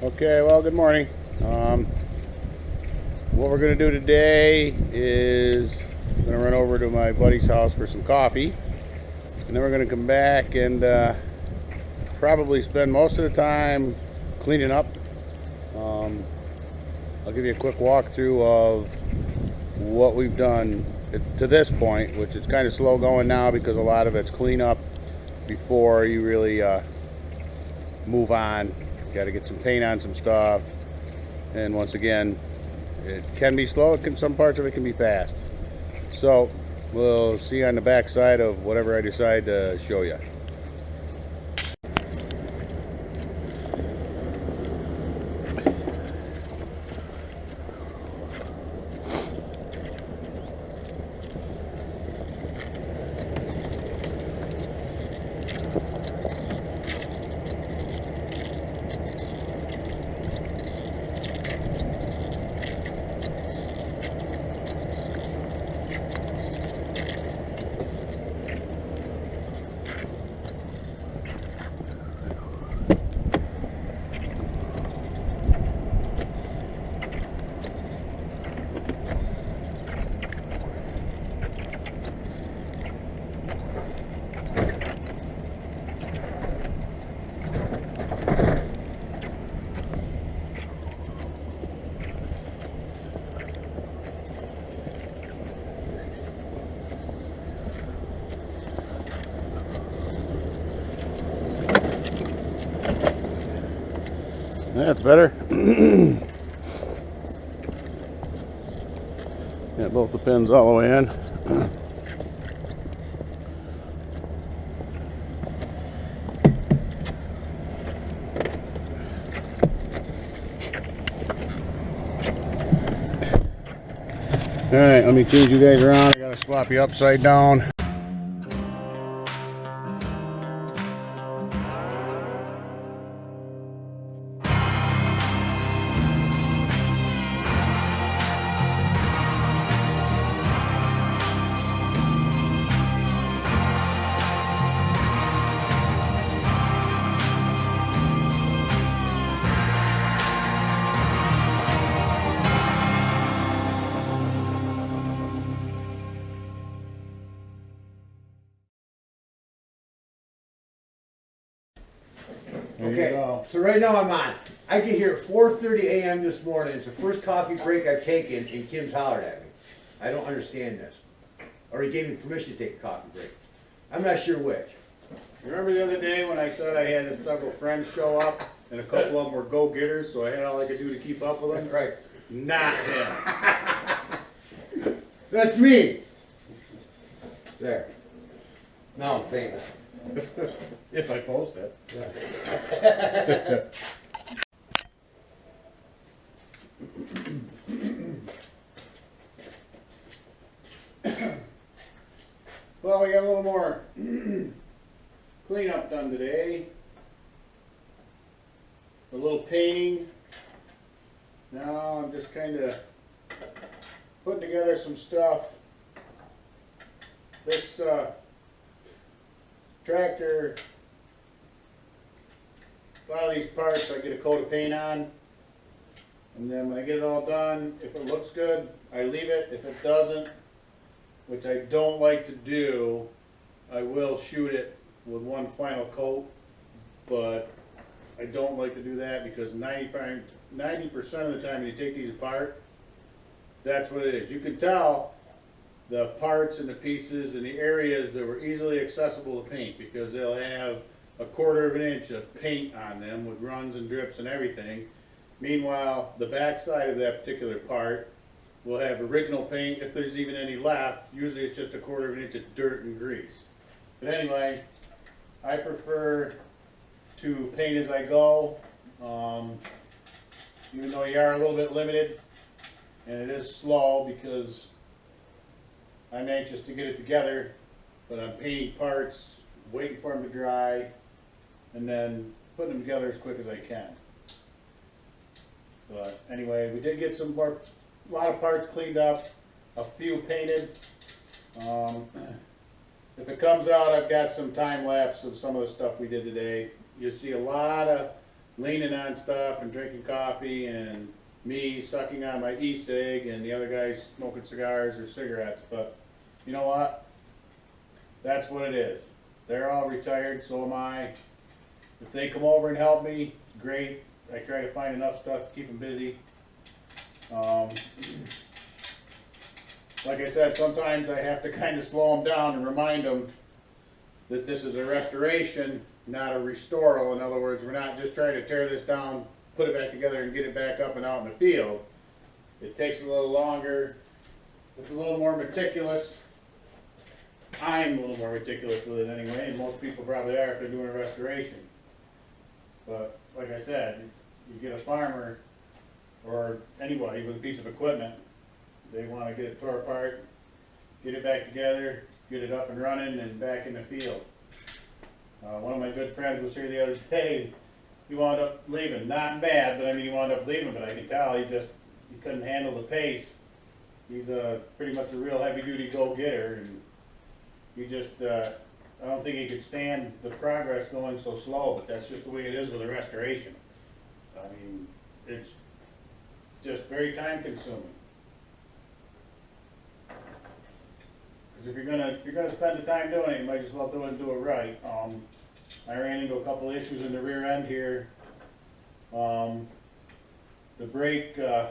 Okay, well, good morning. What we're going to do today is I'm going to run over to my buddy's house for some coffee, and then we're going to come back and probably spend most of the time cleaning up. I'll give you a quick walkthrough of what we've done to this point, which is kind of slow going now because a lot of it's cleanup before you really move on. Got to get some paint on some stuff, and once again, it can be slow. Some parts of it can be fast. So we'll see on the back side of whatever I decide to show you. That's better. Got both the pins all the way in. Alright, let me change you guys around. I gotta swap you upside down. Okay, so right now I'm on. I get here at 4:30 a.m. this morning. It's the first coffee break I've taken, and Kim's hollered at me. I don't understand this. Or he gave me permission to take a coffee break. I'm not sure which. You remember the other day when I said I had several friends show up, and a couple of them were go-getters, so I had all I could do to keep up with them? Right. Not him. That's me. There. Now I'm famous. If I post it. Yeah. Well, we got a little more cleanup done today. A little painting. Now I'm just kind of putting together some stuff. This tractor, a lot of these parts I get a coat of paint on, and then when I get it all done, if it looks good, I leave it. If it doesn't, which I don't like to do, I will shoot it with one final coat, but I don't like to do that because 90% of the time when you take these apart, that's what it is. You can tell the parts and the pieces and the areas that were easily accessible to paint because they'll have a 1/4 of an inch of paint on them with runs and drips and everything. Meanwhile, the back side of that particular part will have original paint, if there's even any left. Usually it's just a 1/4 of an inch of dirt and grease. But anyway, I prefer to paint as I go, even though you are a little bit limited, and it is slow because I'm anxious to get it together, but I'm painting parts, waiting for them to dry, and then putting them together as quick as I can. But anyway, we did get a lot of parts cleaned up, a few painted. If it comes out, I've got some time lapse of some of the stuff we did today. You'll see a lot of leaning on stuff and drinking coffee, and me sucking on my e-cig, and the other guys smoking cigars or cigarettes. But you know what? That's what it is. They're all retired, so am I. If they come over and help me, it's great. I try to find enough stuff to keep them busy. Like I said, sometimes I have to kind of slow them down and remind them that this is a restoration, not a restoral. In other words, we're not just trying to tear this down, put it back together, and get it back up and out in the field. It takes a little longer. It's a little more meticulous. I'm a little more meticulous with it anyway, and most people probably are if they're doing a restoration. But like I said, you get a farmer or anybody with a piece of equipment, they want to get it tore apart, get it back together, get it up and running and back in the field. One of my good friends was here the other day. He wound up leaving. Not bad, but I mean he wound up leaving, but I could tell he couldn't handle the pace. He's pretty much a real heavy-duty go-getter, and he just, I don't think he could stand the progress going so slow, but that's just the way it is with a restoration. I mean, it's just very time-consuming. Because if you're gonna spend the time doing it, you might as well do it and do it right. I ran into a couple issues in the rear end here. The brake, the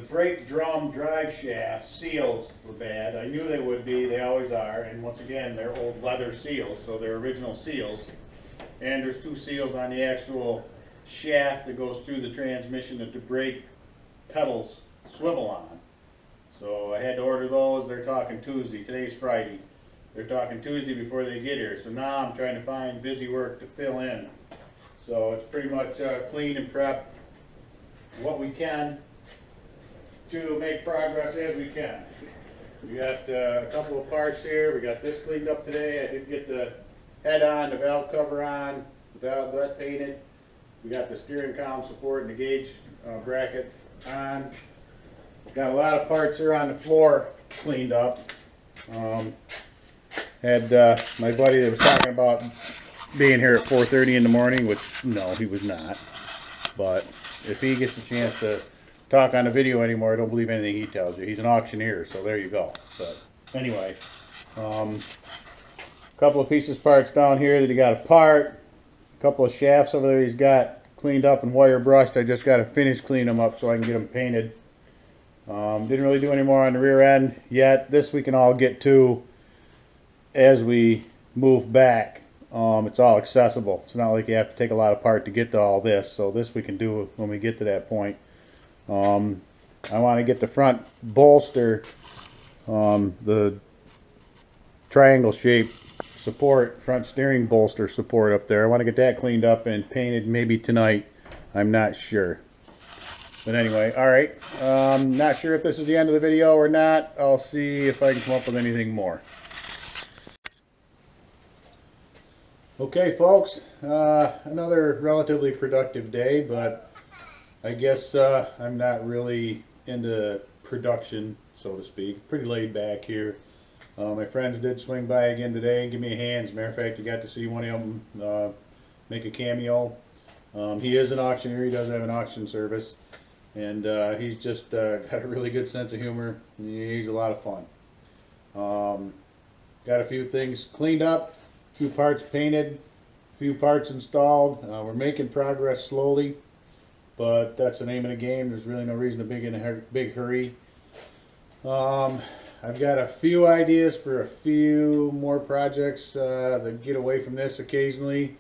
brake drum drive shaft seals were bad. I knew they would be, they always are, and once again, they're old leather seals, so they're original seals. And there's two seals on the actual shaft that goes through the transmission that the brake pedals swivel on. So I had to order those. They're talking Tuesday. Today's Friday. They're talking Tuesday before they get here. So now I'm trying to find busy work to fill in. So it's pretty much clean and prep what we can to make progress as we can. We got a couple of parts here. We got this cleaned up today. I did get the head on, the valve cover on, the valve that painted. We got the steering column support and the gauge bracket on. Got a lot of parts here on the floor cleaned up. Had my buddy that was talking about being here at 4:30 in the morning, which no, he was not. But if he gets a chance to talk on the video anymore, I don't believe anything he tells you. He's an auctioneer, so there you go. But anyway, a couple of pieces parts down here that he got apart. A couple of shafts over there he's got cleaned up and wire brushed. I just got to finish cleaning them up so I can get them painted. Didn't really do any more on the rear end yet. This we can all get to as we move back. It's all accessible. It's not like you have to take a lot apart to get to all this. So this we can do when we get to that point. I want to get the front bolster, the triangle shaped support, front steering bolster support up there. I want to get that cleaned up and painted maybe tonight. I'm not sure. But anyway, alright. Not sure if this is the end of the video or not. I'll see if I can come up with anything more. Okay, folks. Another relatively productive day, but I guess I'm not really into production, so to speak. Pretty laid back here. My friends did swing by again today and give me a hand. As a matter of fact, you got to see one of them make a cameo. He is an auctioneer. He does have an auction service. And he's just got a really good sense of humor. He's a lot of fun. Got a few things cleaned up, a few parts painted, a few parts installed. We're making progress slowly, but that's the name of the game. There's really no reason to be in a big hurry. I've got a few ideas for a few more projects that get away from this occasionally,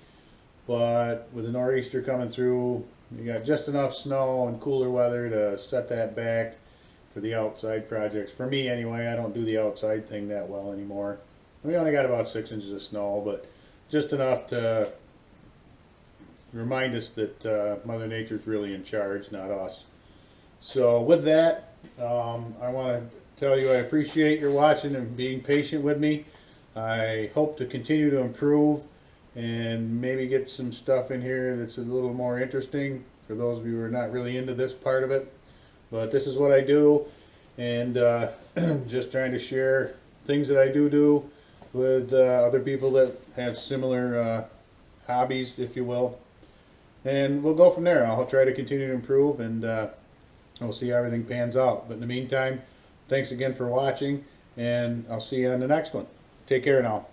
but with the nor'easter coming through, you got just enough snow and cooler weather to set that back for the outside projects. For me anyway, I don't do the outside thing that well anymore. We only got about 6 inches of snow, but just enough to remind us that Mother Nature's really in charge, not us. So with that, I want to tell you I appreciate your watching and being patient with me. I hope to continue to improve and maybe get some stuff in here that's a little more interesting for those of you who are not really into this part of it. But this is what I do, and just trying to share things that I do with other people that have similar hobbies, if you will. And we'll go from there. I'll try to continue to improve, and we'll see how everything pans out. But in the meantime, thanks again for watching, and I'll see you on the next one. Take care now.